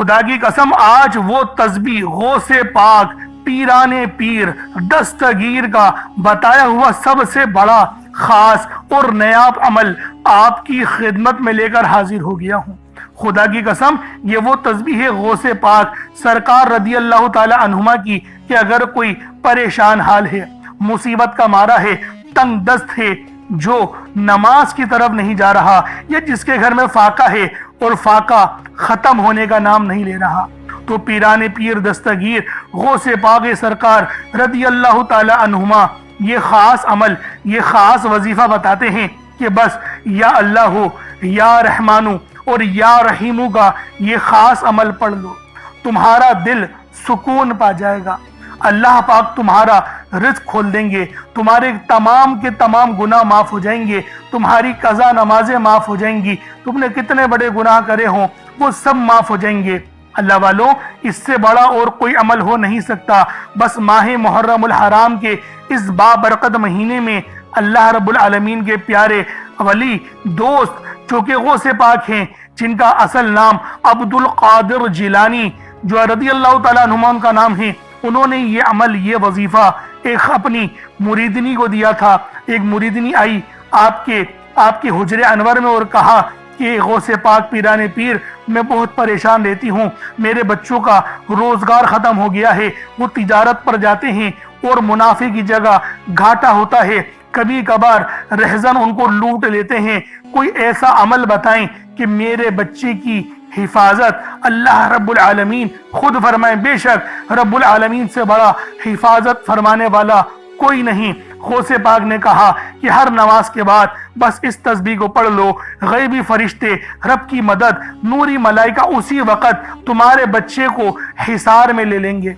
خدا کی قسم آج وہ تسبیح غوث پاک پیران پیر دستگیر کا بتایا ہوا سب سے بڑا خاص اور نیاب عمل آپ کی خدمت میں لے کر حاضر ہو گیا ہوں۔ خدا کی قسم یہ وہ تسبیح غوث پاک سرکار رضی اللہ تعالی عنہما کی کہ اگر کوئی پریشان حال ہے، مصیبت کا مارا ہے، تنگ دست ہے، جو نماز کی طرف نہیں جا رہا، یا جس کے گھر میں فاقہ ہے اور فاقہ ختم ہونے کا نام نہیں لے رہا، تو پیران پیر دستگیر غوث پاک سرکار رضی اللہ تعالی عنہما یہ خاص عمل، یہ خاص وظیفہ بتاتے ہیں کہ بس یا اللہ ہو، یا رحمانو اور یا رحیمو کا یہ خاص عمل پڑھ لو، تمہارا دل سکون پا جائے گا، اللہ پاک تمہارا رزق کھول دیں گے، تمہارے تمام کے تمام گناہ معاف ہو جائیں گے، تمہاری قضا نمازیں معاف ہو جائیں گی، تم نے کتنے بڑے گناہ کرے ہوں وہ سب معاف ہو جائیں گے۔ اللہ والوں، اس سے بڑا اور کوئی عمل ہو نہیں سکتا۔ بس ماہ محرم الحرام کے اس بابرکت مہینے میں اللہ رب العالمین کے پیارے ولی دوست جو کہ غوث پاک ہیں، جن کا اصل نام عبد القادر جیلانی جو رضی اللہ تعالیٰ عنہما ان کا نام ہے، انہوں نے یہ عمل، یہ وظیفہ ایک اپنی مریدنی کو دیا تھا۔ ایک مریدنی آئی آپ کے حجر انور میں اور کہا کہ غوث پاک پیران پیر، میں بہت پریشان رہتی ہوں، میرے بچوں کا روزگار ختم ہو گیا ہے، وہ تجارت پر جاتے ہیں اور منافع کی جگہ گھاٹا ہوتا ہے، کبھی کبھار رہزن ان کو لوٹ لیتے ہیں، کوئی ایسا عمل بتائیں کہ میرے بچے کی حفاظت اللہ رب العالمین خود فرمائیں۔ بے شک رب العالمین سے بڑا حفاظت فرمانے والا کوئی نہیں۔ غوث پاک نے کہا کہ ہر نماز کے بعد بس اس تسبیح کو پڑھ لو، غیبی فرشتے، رب کی مدد، نوری ملائکہ اسی وقت تمہارے بچے کو حصار میں لے لیں گے،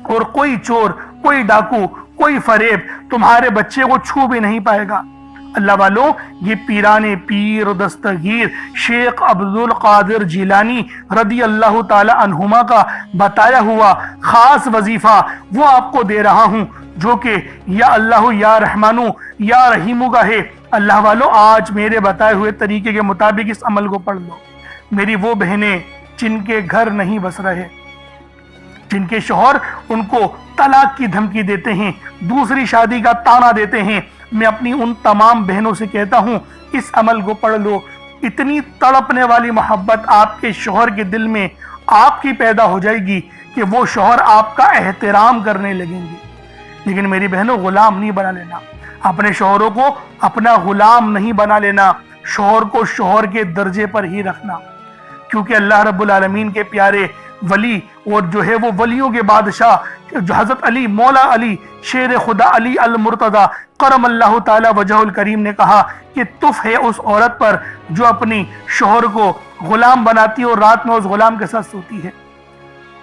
اور کوئی چور، کوئی ڈاکو، کوئی فریب تمہارے بچے کو چھو بھی نہیں پائے گا۔ اللہ والوں، یہ پیران پیر دستگیر شیخ عبد القادر جیلانی رضی اللہ تعالی عنہما کا بتایا ہوا خاص وظیفہ وہ آپ کو دے رہا ہوں، جو کہ یا اللہ یا رحمانو یا رحیمو کا ہے۔ اللہ والوں، آج میرے بتائے ہوئے طریقے کے مطابق اس عمل کو پڑھ لو۔ میری وہ بہنیں جن کے گھر نہیں بس رہے، جن کے شوہر ان کو طلاق کی دھمکی دیتے ہیں، دوسری شادی کا طعنہ دیتے ہیں، میں اپنی ان تمام بہنوں سے کہتا ہوں اس عمل کو پڑھ لو۔ اتنی تڑپنے والی محبت آپ کے شوہر کے دل میں آپ کی پیدا ہو جائے گی کہ وہ شوہر آپ کا احترام کرنے لگیں گے۔ لیکن میری بہنوں، غلام نہیں بنا لینا، اپنے شوہروں کو اپنا غلام نہیں بنا لینا، شوہر کو شوہر کے درجے پر ہی رکھنا، کیونکہ اللہ رب العالمین کے پیارے ولی اور جو ہے وہ ولیوں کے بادشاہ جو حضرت علی، مولا علی، شیر خدا علی المرتضی کرم اللہ تعالی وجہ الکریم نے کہا کہ تف ہے اس عورت پر جو اپنی شوہر کو غلام بناتی ہے اور رات میں اس غلام کے ساتھ سوتی ہے،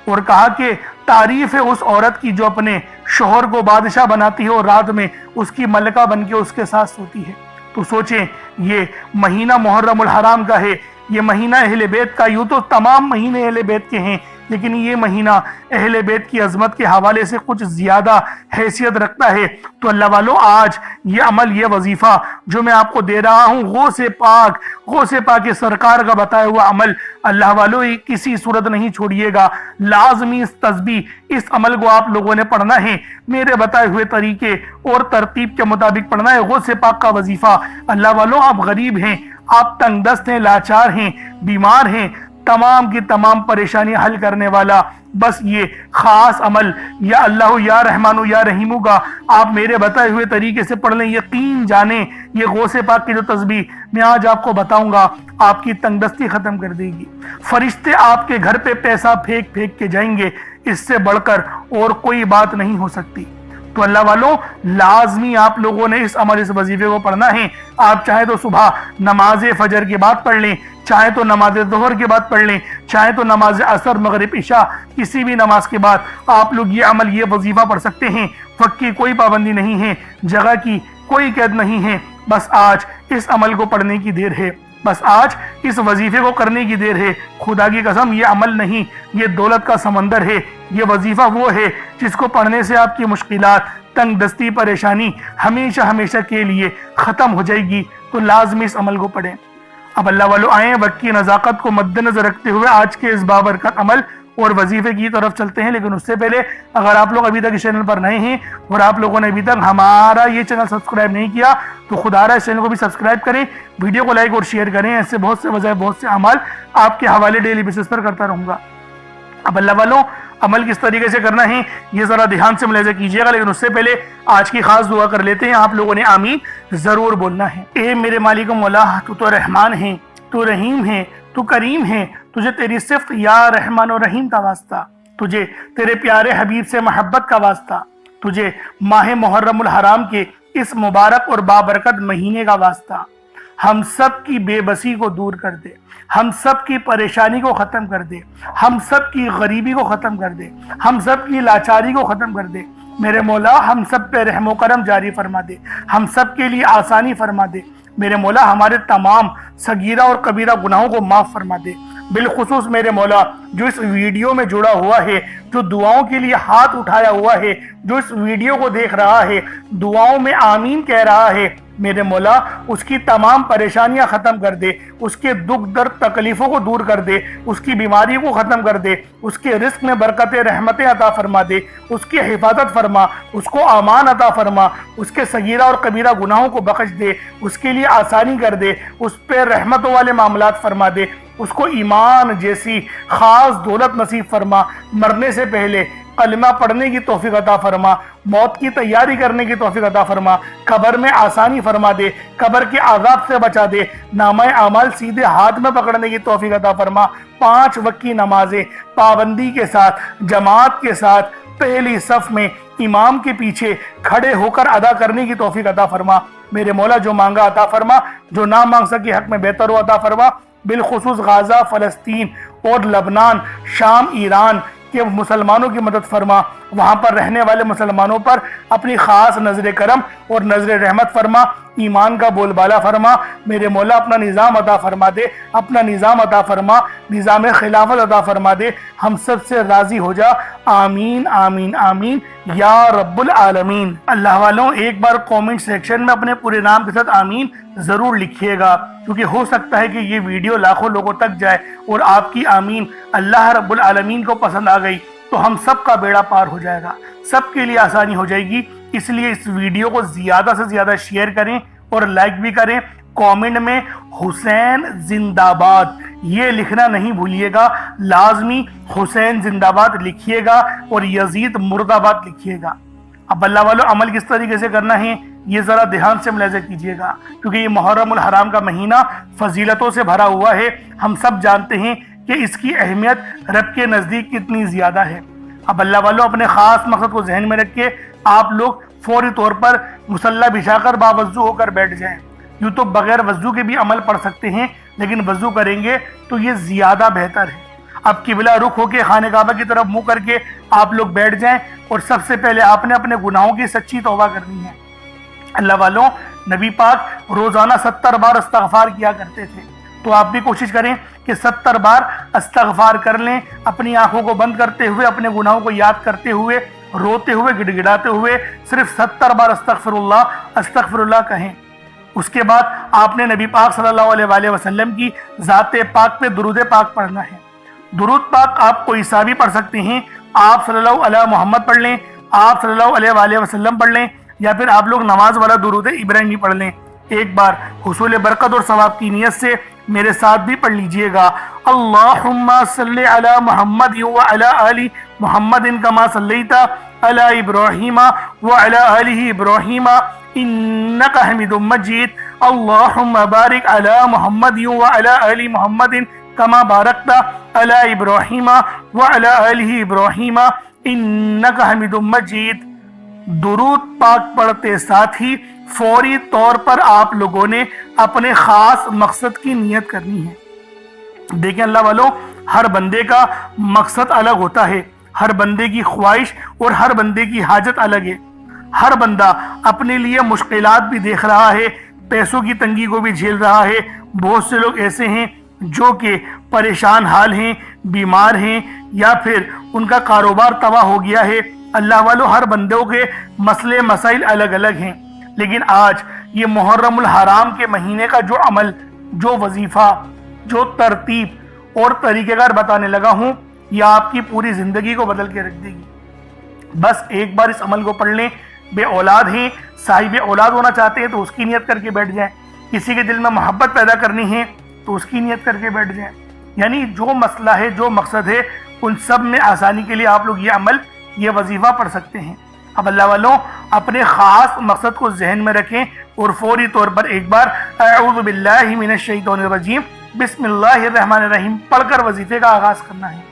اور کہا کہ تعریف ہے اس عورت کی جو اپنے شوہر کو بادشاہ بناتی ہے اور رات میں اس کی ملکہ بن کے اس کے ساتھ سوتی ہے۔ تو سوچیں، یہ مہینہ محرم الحرام کا ہے، یہ مہینہ اہل بیت کا، یوں تو تمام مہینے اہل بیت کے ہیں، لیکن یہ مہینہ اہل بیت کی عظمت کے حوالے سے کچھ زیادہ حیثیت رکھتا ہے۔ تو اللہ والوں، آج یہ عمل، یہ وظیفہ جو میں آپ کو دے رہا ہوں، غوث پاک سرکار کا بتایا ہوا عمل، اللہ والوں کسی صورت نہیں چھوڑیے گا، لازمی اس تسبیح، اس عمل کو آپ لوگوں نے پڑھنا ہے، میرے بتائے ہوئے طریقے اور ترتیب کے مطابق پڑھنا ہے۔ غوث پاک کا وظیفہ، اللہ والوں، آپ غریب ہیں، آپ تنگ دست ہیں، لاچار ہیں، بیمار ہیں، تمام کی تمام پریشانی حل کرنے والا بس یہ خاص عمل یا اللہ یا رحمانو یا رحیمو کا آپ میرے بتائے ہوئے طریقے سے پڑھ لیں۔ یقین جانیں یہ غوث پاک کی جو تسبیح میں آج آپ کو بتاؤں گا آپ کی تنگ دستی ختم کر دے گی، فرشتے آپ کے گھر پہ پیسہ پھینک پھینک کے جائیں گے، اس سے بڑھ کر اور کوئی بات نہیں ہو سکتی۔ تو اللہ والوں، لازمی آپ لوگوں نے اس عمل، اس وظیفے کو پڑھنا ہے۔ آپ چاہے تو صبح نماز فجر کے بعد پڑھ لیں، چاہے تو نماز ظہر کے بعد پڑھ لیں، چاہے تو نماز عصر، مغرب، عشاء، کسی بھی نماز کے بعد آپ لوگ یہ عمل، یہ وظیفہ پڑھ سکتے ہیں۔ وقت کی کوئی پابندی نہیں ہے، جگہ کی کوئی قید نہیں ہے، بس آج اس عمل کو پڑھنے کی دیر ہے، بس آج اس وظیفے کو کرنے کی دیر ہے۔ خدا کی قسم یہ عمل نہیں، یہ دولت کا سمندر ہے، یہ وظیفہ وہ ہے جس کو پڑھنے سے آپ کی مشکلات، تنگ دستی، پریشانی ہمیشہ ہمیشہ کے لیے ختم ہو جائے گی۔ تو لازمی اس عمل کو پڑھیں۔ اب اللہ والوں آئیں وقت کی نزاکت کو مد نظر رکھتے ہوئے آج کے اس بابرکت عمل اور وظیفے کی طرف چلتے ہیں، لیکن اس سے پہلے اگر آپ لوگ ابھی تک اس چینل پر نئے ہیں اور آپ لوگوں نے ابھی تک ہمارا یہ چینل سبسکرائب نہیں کیا تو خدا را اس چینل کو بھی سبسکرائب کریں، ویڈیو کو لائک اور شیئر کریں، ایسے بہت سے وظائف بہت سے اعمال آپ کے حوالے ڈیلی بیسس پر کرتا رہوں گا۔ اب اللہ والوں عمل کس طریقے سے کرنا ہے یہ ذرا دھیان سے ملاحظہ کیجیے گا، لیکن اس سے پہلے آج کی خاص دعا کر لیتے ہیں۔ آپ لوگوں نے آمین ضرور بولنا ہے۔ اے میرے مالک و مولا، تو رحمان ہے، تو رحیم ہے، تو کریم ہے، تجھے تیری صفت یا رحمان و رحیم کا واسطہ، تجھے تیرے پیارے حبیب سے محبت کا واسطہ، تجھے ماہ محرم الحرام کے اس مبارک اور بابرکت مہینے کا واسطہ۔ ہم سب کی بے بسی کو دور کر دے، ہم سب کی پریشانی کو ختم کر دے، ہم سب کی غریبی کو ختم کر دے، ہم سب کی لاچاری کو ختم کر دے۔ میرے مولا ہم سب پہ رحم و کرم جاری فرما دے، ہم سب کے لیے آسانی فرما دے۔ میرے مولا ہمارے تمام صغیرہ اور کبیرہ گناہوں کو معاف فرما دے۔ بالخصوص میرے مولا جو اس ویڈیو میں جڑا ہوا ہے، جو دعاؤں کے لیے ہاتھ اٹھایا ہوا ہے، جو اس ویڈیو کو دیکھ رہا ہے، دعاؤں میں آمین کہہ رہا ہے، میرے مولا اس کی تمام پریشانیاں ختم کر دے، اس کے دکھ درد تکلیفوں کو دور کر دے، اس کی بیماری کو ختم کر دے، اس کے رزق میں برکت رحمتیں عطا فرما دے، اس کی حفاظت فرما، اس کو امان عطا فرما، اس کے صغیرہ اور کبیرہ گناہوں کو بخش دے، اس کے لیے آسانی کر دے، اس پہ رحمتوں والے معاملات فرما دے، اس کو ایمان جیسی خاص دولت نصیب فرما، مرنے سے پہلے کلمہ پڑھنے کی توفیق عطا فرما، موت کی تیاری کرنے کی توفیق عطا فرما، قبر میں آسانی فرما دے، قبر کے عذاب سے بچا دے، نامہ اعمال سیدھے ہاتھ میں پکڑنے کی توفیق عطا فرما، 5 وقت کی نمازیں پابندی کے ساتھ جماعت کے ساتھ پہلی صف میں امام کے پیچھے کھڑے ہو کر ادا کرنے کی توفیق عطا فرما۔ میرے مولا جو مانگا عطا فرما، جو نہ مانگ سکے حق میں بہتر ہو عطا فرما۔ بالخصوص غزہ، فلسطین اور لبنان، شام، ایران کہ مسلمانوں کی مدد فرما، وہاں پر رہنے والے مسلمانوں پر اپنی خاص نظر کرم اور نظر رحمت فرما، ایمان کا بول بالا فرما۔ میرے مولا اپنا نظام عطا فرما دے، اپنا نظام عطا فرما، نظام خلافت عطا فرما دے، ہم سب سے راضی ہو جا، آمین آمین آمین یا رب العالمین۔ اللہ والوں ایک بار کومنٹ سیکشن میں اپنے پورے نام کے ساتھ آمین ضرور لکھیے گا، کیونکہ ہو سکتا ہے کہ یہ ویڈیو لاکھوں لوگوں تک جائے اور آپ کی آمین اللہ رب العالمین کو پسند آ گئی تو ہم سب کا بیڑا پار ہو جائے گا، سب کے لیے آسانی ہو جائے گی۔ اس لیے اس ویڈیو کو زیادہ سے زیادہ شیئر کریں اور لائک بھی کریں۔ کومنٹ میں حسین زندہ باد یہ لکھنا نہیں بھولیے گا، لازمی حسین زندہ باد لکھیے گا اور یزید مرد آباد لکھیے گا۔ اب اللہ والوں عمل کس طریقے سے کرنا ہے یہ ذرا دھیان سے ملاحظہ کیجیے گا، کیونکہ یہ محرم الحرام کا مہینہ فضیلتوں سے بھرا ہوا ہے۔ ہم سب جانتے ہیں کہ اس کی اہمیت رب کے نزدیک کتنی زیادہ ہے۔ اب اللہ والوں اپنے خاص مقصد کو ذہن میں رکھ کے آپ لوگ فوری طور پر مصلی بچھا کر باوضو ہو کر بیٹھ جائیں۔ یوں تو بغیر وضو کے بھی عمل پڑھ سکتے ہیں، لیکن وضو کریں گے تو یہ زیادہ بہتر ہے۔ اب قبلہ رخ ہو کے خانہ کعبہ کی طرف منہ کر کے آپ لوگ بیٹھ جائیں، اور سب سے پہلے آپ نے اپنے گناہوں کی سچی توبہ کرنی ہے۔ اللہ والوں نبی پاک روزانہ 70 بار استغفار کیا کرتے تھے، تو آپ بھی کوشش کریں کہ 70 بار استغفار کر لیں، اپنی آنکھوں کو بند کرتے ہوئے، اپنے گناہوں کو یاد کرتے ہوئے، روتے ہوئے، گڑ گڑاتے ہوئے صرف 70 بار استغفر اللہ کہیں۔ اس کے بعد آپ نے نبی پاک صلی اللہ علیہ وآلہ وسلم کی ذات پاک پہ درود پاک پڑھنا ہے۔ درود پاک آپ کوئی سا بھی پڑھ سکتے ہیں، آپ صلی اللہ علیہ محمد پڑھ لیں، آپ صلی اللہ علیہ وآلہ وسلم پڑھ لیں، یا پھر آپ لوگ نماز والا درود ابراہیمی پڑھ لیں۔ ایک بار حصول برکت اور ثواب کی نیت سے میرے ساتھ بھی پڑھ لیجئے گا، اللہم صلی علی محمد وعلی آل محمد کما صلیت علی ابراہیم وعلی آل ابراہیم انک حمید مجید، اللہم بارک علی محمد وعلی آل محمد کما بارکت علی ابراہیم وعلی آل ابراہیم انک حمید مجید۔ درود پاک پڑھتے ساتھ ہی فوری طور پر آپ لوگوں نے اپنے خاص مقصد کی نیت کرنی ہے۔ دیکھیں اللہ والوں ہر بندے کا مقصد الگ ہوتا ہے، ہر بندے کی خواہش اور ہر بندے کی حاجت الگ ہے۔ ہر بندہ اپنے لیے مشکلات بھی دیکھ رہا ہے، پیسوں کی تنگی کو بھی جھیل رہا ہے۔ بہت سے لوگ ایسے ہیں جو کہ پریشان حال ہیں، بیمار ہیں، یا پھر ان کا کاروبار تباہ ہو گیا ہے۔ اللہ والوں ہر بندوں کے مسئلے مسائل الگ الگ ہیں، لیکن آج یہ محرم الحرام کے مہینے کا جو عمل جو वजीफा, जो तरतीब और तरीक़ेकार बताने लगा हूँ, यह आपकी पूरी ज़िंदगी को बदल के रख देगी। बस एक बार इस अमल को पढ़ लें। बे औलाद हैं, साहिब औलाद होना चाहते हैं तो उसकी नियत करके बैठ जाएं। किसी के दिल में मोहब्बत पैदा करनी है तो उसकी नियत करके बैठ जाएं। यानी जो मसला है, जो मकसद है, उन सब में आसानी के लिए आप लोग ये अमल, ये वजीफा पढ़ सकते हैं। अब अल्लाह वालों, अपने ख़ास मकसद को जहन में रखें और फौरी तौर पर एक बार अऊज़ु बिल्लाहि मिनश शैतानिर रजीम बिस्मिल्लाहिर रहमानिर रहीम पढ़कर वजीफे का आगाज करना है।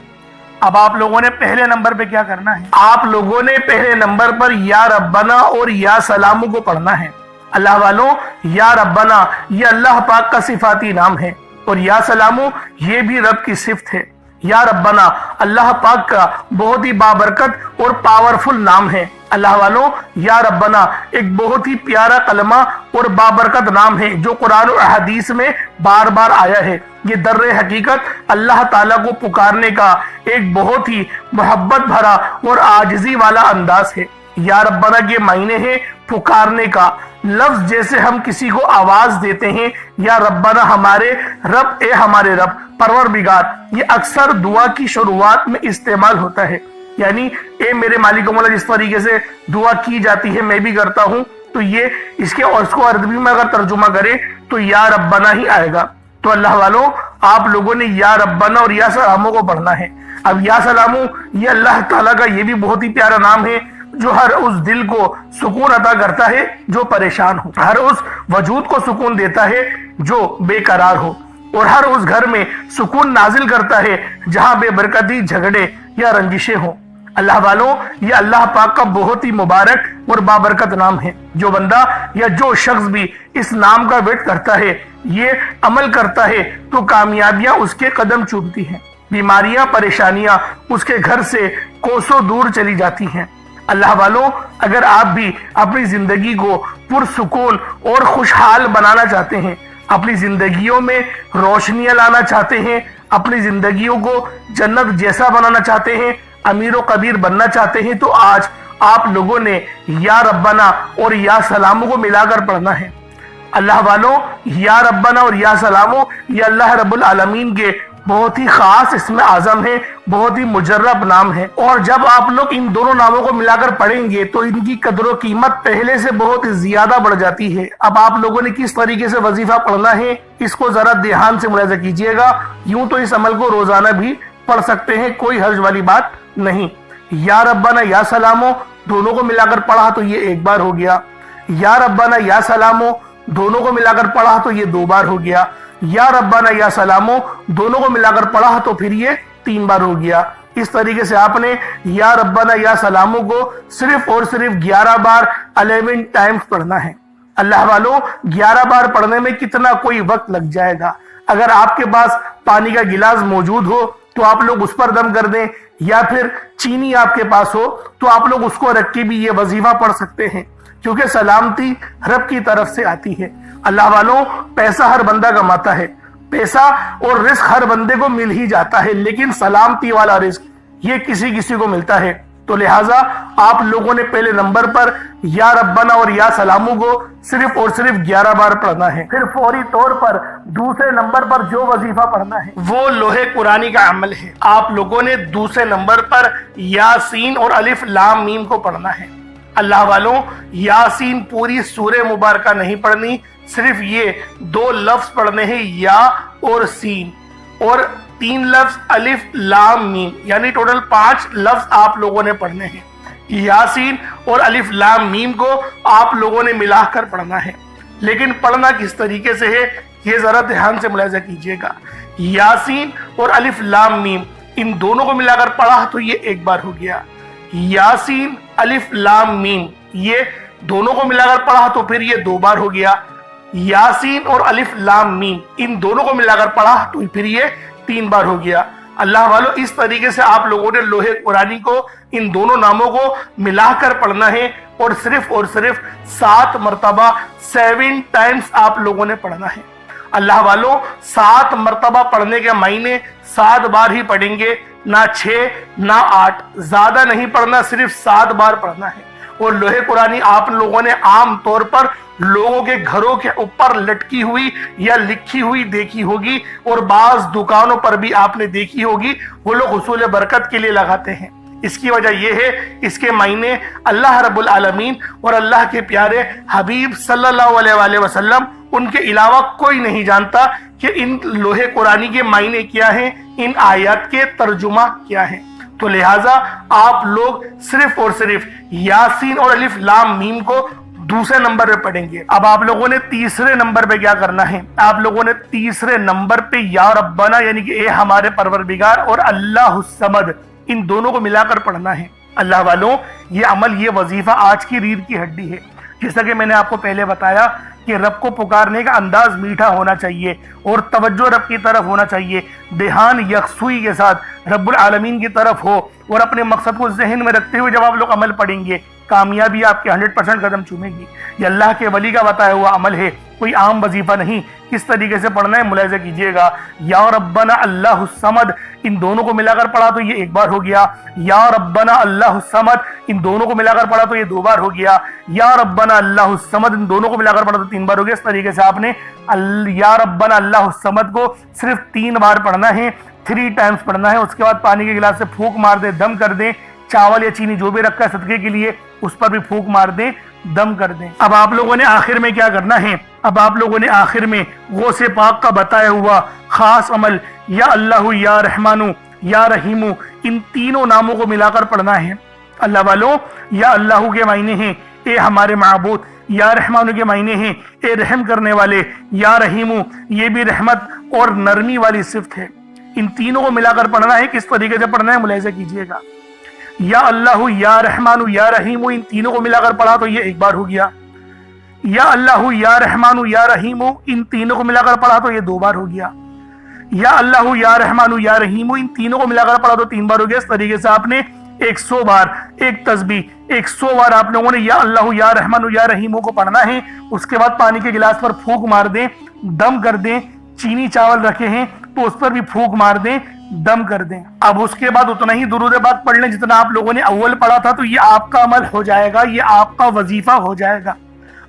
अब आप लोगों ने पहले नंबर पे क्या करना है? आप लोगों ने पहले नंबर पर या रब्बना और या सलामू को पढ़ना है। अल्लाह वालों, या रब्बना ये अल्लाह पाक का सिफाती नाम है और या सलामू ये भी रब की सिफ्त है। या रब्बना अल्लाह पाक का बहुत ही बाबरकत और पावरफुल नाम है। अल्लाह वालों, या रब्बना एक बहुत ही प्यारा कलमा और बाबरकत नाम है जो कुरान और हदीस में बार बार आया है। ये दर्रे हकीकत अल्लाह ताला को पुकारने का एक बहुत ही मोहब्बत भरा और आजिज़ी वाला अंदाज है। या रब्बना के मायने है पुकारने का। लफ्ज जैसे हम किसी को आवाज देते हैं, या रब्बना हमारे रब, ए हमारे रब, परवरदिगार, ये अक्सर दुआ की शुरुआत में इस्तेमाल होता है। यानी ए मेरे मालिक मौला, जिस तरीके से दुआ की जाती है मैं भी करता हूँ, तो ये इसके और इसको अरबी में अगर तर्जुमा करें तो या रब्बना ही आएगा। तो अल्लाह वालों, आप लोगों ने या रब्बना और या सलामू को पढ़ना है। अब या सलामू ये अल्लाह ताला का ये भी बहुत ही प्यारा नाम है जो हर उस दिल को सुकून अता करता है जो परेशान हो, हर उस वजूद को सुकून देता है जो बेकरार हो, और हर उस घर में सुकून नाजिल करता है जहां बेबरकती, झगड़े या रंजिशें हों। अल्लाह वालों, ये अल्लाह पाक का बहुत ही मुबारक और बाबरकत नाम है। जो बंदा या जो शख्स भी इस नाम का वेट करता है, ये अमल करता है, तो कामयाबियां उसके कदम चूमती हैं, बीमारियां, परेशानियां उसके घर से कोसों दूर चली जाती हैं। अल्लाह वालों, अगर आप भी अपनी जिंदगी को पुरसुकून और खुशहाल बनाना चाहते हैं, अपनी जिंदगियों में रोशनियां लाना चाहते हैं, अपनी जिंदगियों को जन्नत जैसा बनाना चाहते हैं, अमीर व कबीर बनना चाहते हैं, तो आज आप लोगों ने या रब्बना और या सलामू को मिलाकर पढ़ना है। अल्लाह वालों, या रब्बना और या सलामू ये अल्लाह रब्बुल आलमीन के बहुत ही खास इसमें आजम है, बहुत ही मुजर्रब नाम है। और जब आप लोग इन दोनों नामों को मिलाकर पढ़ेंगे तो इनकी कदर कीमत पहले से बहुत ज्यादा बढ़ जाती है। अब आप लोगों ने किस तरीके से वजीफा पढ़ना है, इसको जरा ध्यान से मुलाहिजा कीजिएगा। यूं तो इस अमल को रोजाना भी पढ़ सकते हैं, कोई हर्ज वाली बात नहीं। या रब्बाना या सलामो दोनों को मिलाकर पढ़ा तो ये एक बार हो गया। या रब्बाना या सलामो दोनों को मिलाकर पढ़ा तो ये 2 बार हो गया। या रब्बाना या सलामो दोनों को मिलाकर पढ़ा तो फिर ये 3 बार हो गया। इस तरीके से आपने या रब्बाना या सलामो को सिर्फ और सिर्फ 11 बार 11 टाइम्स पढ़ना है। अल्लाह वालों, 11 बार पढ़ने में कितना कोई वक्त लग जाएगा। अगर आपके पास पानी का गिलास मौजूद हो तो आप लोग उस पर दम कर दें, या फिर चीनी आपके पास हो तो आप लोग उसको रख के भी ये वजीफा पढ़ सकते हैं, क्योंकि सलामती रब की तरफ से आती है। अल्लाह वालों, पैसा हर बंदा कमाता है, पैसा और रिस्क हर बंदे को मिल ही जाता है, लेकिन सलामती वाला रिस्क ये किसी किसी को मिलता है। तो लिहाजा आप लोगों ने पहले नंबर पर या रब्बना और या सलामू को सिर्फ और सिर्फ 11 बार पढ़ना है। फिर फौरी तौर पर दूसरे नंबर पर जो वजीफा पढ़ना है वो लोहे कुरानी का अमल है। आप लोगों ने दूसरे नंबर पर यासीन और अलिफ लाम मीम को पढ़ना है। अल्लाह वालों, यासीन पूरी सूरे मुबारका नहीं पढ़नी, सिर्फ ये 2 लफ्ज पढ़ने हैं, या और सीन, और 3 लफ्ज अलिफ लाम मीम, यानी टोटल 5 लफ्ज आप लोगों ने पढ़ने हैं। यासीन और अलिफ लाम मीम को आप लोगों ने मिलाकर पढ़ना है, लेकिन पढ़ना किस तरीके से है ये जरा ध्यान से मुलाहिजा कीजिएगा। यासीन और अलिफ लाम मीम इन दोनों को मिलाकर पढ़ा तो ये 1 बार हो गया। यासीन अलिफ लाम मीम ये दोनों को मिलाकर पढ़ा तो फिर ये 2 बार हो गया। यासीन और अलिफ लाम मीम इन दोनों को मिलाकर पढ़ा तो फिर ये 3 बार हो गया। अल्लाह वालों, इस तरीके से आप लोगों ने लोहे कुरानी को इन दोनों नामों को मिलाकर पढ़ना है और सिर्फ 7 मरतबा 7 टाइम्स आप लोगों ने पढ़ना है। अल्लाह वालों, 7 मरतबा पढ़ने के मायने 7 बार ही पढ़ेंगे, ना 6 ना 8, ज्यादा नहीं पढ़ना, सिर्फ 7 बार पढ़ना है। और लोहे कुरानी आप लोगों ने आम तौर पर लोगों के घरों के ऊपर लटकी हुई या लिखी हुई देखी होगी, और बाज दुकानों पर भी आपने देखी होगी, वो लोग हुसूल बरकत के लिए लगाते हैं। इसकी वजह यह है, इसके मायने अल्लाह रब्बुल आलमीन और अल्लाह के प्यारे हबीब सल्लल्लाहु अलैहि वसल्लम, उनके अलावा कोई नहीं जानता कि इन लोहे कुरानी के मायने क्या हैं, इन आयत के तर्जुमा क्या है। तो लिहाजा आप लोग सिर्फ और सिर्फ यासीन और अलिफ लाम मीम को दूसरे नंबर पे पढ़ेंगे। अब आप लोगों ने तीसरे नंबर पे क्या करना है, आप लोगों ने तीसरे नंबर पे या रब्बना यानी कि ए हमारे परवरदिगार और अल्लाह समद, इन दोनों को मिलाकर पढ़ना है। अल्लाह वालों, ये अमल, ये वजीफा आज की रीढ़ की हड्डी है। जैसा कि मैंने आपको पहले बताया कि रब को पुकारने का अंदाज मीठा होना चाहिए और तवज्जो रब की तरफ होना चाहिए, ध्यान यकसुई के साथ रब्बुल आलमीन की तरफ हो, और अपने मकसद को जहन में रखते हुए जब आप लोग अमल पढ़ेंगे, कामयाबी आपके 100% कदम चूमेगी। ये अल्लाह के वली का बताया हुआ अमल है, कोई आम वजीफा नहीं। किस तरीके से पढ़ना है मुलाहिजा कीजिएगा। या रब्बना अल्लाह समद, इन दोनों को मिलाकर पढ़ा तो ये एक बार हो गया। या रब्बना अल्लाह समद, इन दोनों को मिलाकर पढ़ा तो ये दो बार हो गया। या रब्बना अल्लाह समद, इन दोनों को मिलाकर पढ़ा तो तीन बार हो गया। इस तरीके से आपने या रब्बना अल्लाह समद को सिर्फ 3 बार पढ़ना है, 3 टाइम्स पढ़ना है। उसके बाद पानी के गिलास से फूंक मार दे, दम कर दें। चावल या चीनी जो भी रखा है सदके के लिए, उस पर भी फूंक मार दें, दम कर दें। अब आप लोगों ने आखिर में क्या करना है, अब आप लोगों ने आखिर में गौसे पाक का बताया हुआ खास अमल या अल्लाह या रहमानु या रहीमु, इन तीनों नामों को मिलाकर पढ़ना है। अल्लाह वालों, या अल्लाह के मायने हैं ए हमारे माबूद, या रहमानु के मायने हैं ए रहम करने वाले, या रहीमु ये भी रहमत और नरमी वाली सिफ्त है। इन तीनों को मिलाकर पढ़ना है। किस तरीके से पढ़ना है मुलाहिजा कीजिएगा। या अल्लाह या रहमानु या रहीमु, इन तीनों को मिलाकर पढ़ा तो ये एक बार हो गया। या अल्लाह या रहमानु या रहीमु, इन तीनों को मिलाकर पढ़ा तो ये 2 बार हो गया। या अल्लाह या रहमानु या रहीमु, इन तीनों को मिलाकर पढ़ा तो 3 बार हो गया। इस तरीके से आपने 100 बार, एक तस्बीह 100 बार आप लोगों ने या अल्लाह या रहमानु या रहीमु को पढ़ना है। उसके बाद पानी के गिलास पर फूंक मार दें, दम कर दें। चीनी चावल रखे हैं तो उस पर भी फूंक मार दें, दम कर दें। अब उसके बाद उतना ही दुरूद पाक पढ़ लें जितना आप लोगों ने अव्वल पढ़ा था, तो ये आपका अमल हो जाएगा, ये आपका वजीफा हो जाएगा।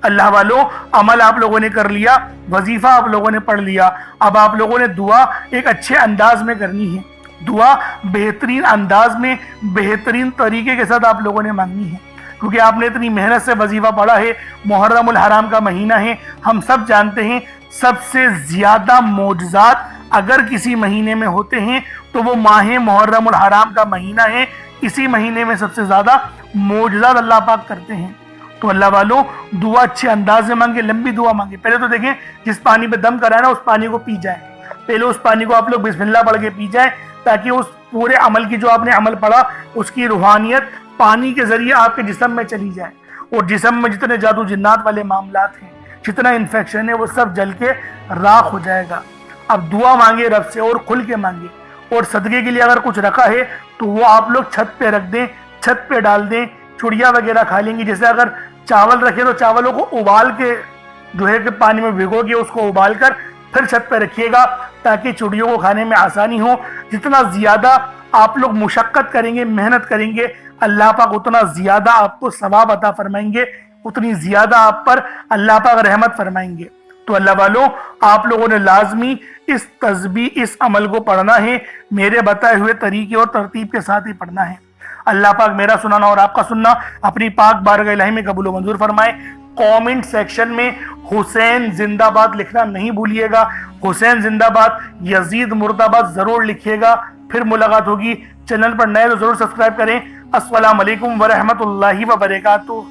अल्लाह वालों, अमल आप लोगों ने कर लिया, वजीफा आप लोगों ने पढ़ लिया। अब आप लोगों ने दुआ एक अच्छे अंदाज में करनी है। दुआ बेहतरीन अंदाज में, बेहतरीन तरीके के साथ आप लोगों ने मांगनी है, क्योंकि आपने इतनी मेहनत से वजीफा पढ़ा है। मुहर्रमुल हराम का महीना है, हम सब जानते हैं सबसे ज्यादा मौजज़ात अगर किसी महीने में होते हैं तो वो माह मुहर्रमुल हराम का महीना है। इसी महीने में सबसे ज्यादा मौजज़ात अल्लाह पाक करते हैं। तो अल्लाह वालों, दुआ अच्छे अंदाज में मांगे, लंबी दुआ मांगे। पहले तो देखें, जिस पानी पे दम कराए ना उस पानी को पी जाए। पहले उस पानी को आप लोग बिस्मिल्लाह पढ़ के पी जाए, ताकि उस पूरे अमल की, जो आपने अमल पढ़ा, उसकी रूहानियत पानी के जरिए आपके जिस्म में चली जाए, और जिस्म में जितने जादू जिन्नात वाले मामलात हैं, जितना इन्फेक्शन है, वो सब जल के राख हो जाएगा। अब दुआ मांगे रब से, और खुल के मांगे। और सदके के लिए अगर कुछ रखा है तो वो आप लोग छत पे रख दें, छत पे डाल दें। चुड़िया वगैरह खा लेंगी। जैसे अगर चावल रखे तो चावलों को उबाल के जो है कि पानी में भिगो के उसको उबाल कर फिर छत पे रखिएगा, ताकि चिड़ियों को खाने में आसानी हो। जितना ज्यादा आप लोग मुशक्कत करेंगे, मेहनत करेंगे, अल्लाह पाक उतना ज्यादा आपको सवाब अता फरमाएंगे, उतनी ज्यादा आप पर अल्लाह पाक रहमत फरमाएंगे। तो अल्लाह वालों, आप लोगों ने लाजमी इस तस्बीह, इस अमल को पढ़ना है, मेरे बताए हुए तरीके और तरतीब के साथ ही पढ़ना है। अल्लाह पाक मेरा सुनाना और आपका सुनना अपनी पाक बारगाह इलाही में कबूल मंजूर फरमाए। कमेंट सेक्शन में हुसैन जिंदाबाद लिखना नहीं भूलिएगा। हुसैन जिंदाबाद, यजीद मुर्दाबाद जरूर लिखिएगा। फिर मुलाकात होगी। चैनल पर नए तो जरूर सब्सक्राइब करें। अस्सलाम वालेकुम व रहमतुल्लाहि व बरकातुहू।